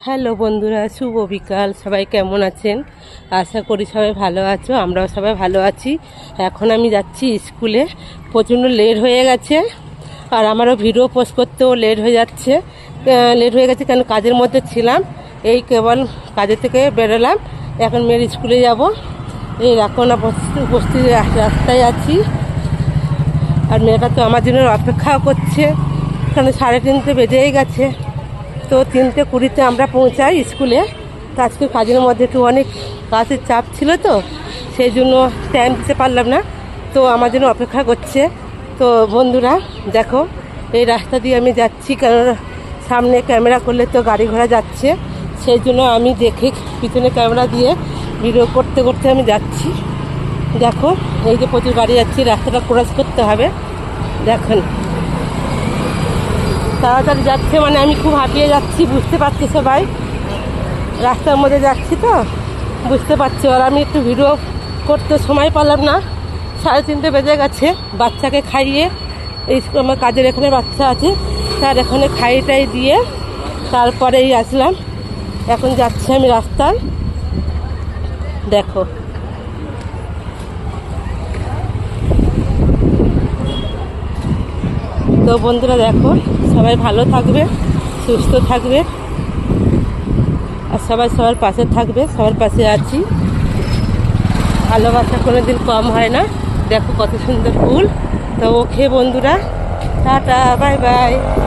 Hello বন্ধুরা, শুভ বিকাল। সবাই কেমন আছেন? আশা করি সবাই ভালো আছো, আমরাও সবাই ভালো আছি। এখন আমি যাচ্ছি স্কুলে। প্রচণ্ড লেট হয়ে গেছে, আর আমারও ভিডিও পোস্ট করতেও লেট হয়ে যাচ্ছে। কেন কাজের মধ্যে ছিলাম। এই কেবল কাজের থেকে বেরোলাম, এখন মেয়ের স্কুলে যাব। এই এখন উপস্থিত রাস্তায় আছি, আর মেয়েটা তো আমার জন্য অপেক্ষাও করছে, কারণ 3:30 বেজেই গেছে। তো 3:20 আমরা পৌঁছাই স্কুলে। তো আজকে কাজের মধ্যে একটু অনেক কাজের চাপ ছিল, তো সেই জন্য টাইম দিতে পারলাম না। তো আমার জন্য অপেক্ষা করছে। তো বন্ধুরা দেখো, এই রাস্তা দিয়ে আমি যাচ্ছি, কারণ সামনে ক্যামেরা করলে তো গাড়ি ঘোড়া যাচ্ছে, সেই জন্য আমি দেখে পিছনে ক্যামেরা দিয়ে ভিডিও করতে করতে আমি যাচ্ছি। দেখো, এই যে প্রচুর গাড়ি যাচ্ছি, রাস্তাটা ক্রস করতে হবে। দেখুন তাড়াতাড়ি যাচ্ছে, মানে আমি খুব হাঁপিয়ে যাচ্ছি, বুঝতে পারছি। সবাই রাস্তার মধ্যে যাচ্ছি তো বুঝতে পারছি। আর আমি একটু ভিডিও করতে সময় পেলাম না, 3:30 বেজে গেছে। বাচ্চাকে খাইয়ে, এই আমার কাজের এখানে বাচ্চা আছে, তার এখানে খাইয়েটাই দিয়ে তারপরেই আসলাম। এখন যাচ্ছি আমি রাস্তায়। দেখো, তো বন্ধুরা দেখো, সবাই ভালো থাকবে, সুস্থ থাকবে, আর সবাই সবার পাশে থাকবে। সবার পাশে আছি। ভালোবাসা কোনোদিন কম হয় না। দেখো কত সুন্দর ফুল। তো ওকে বন্ধুরা, টাটা, বাই বাই।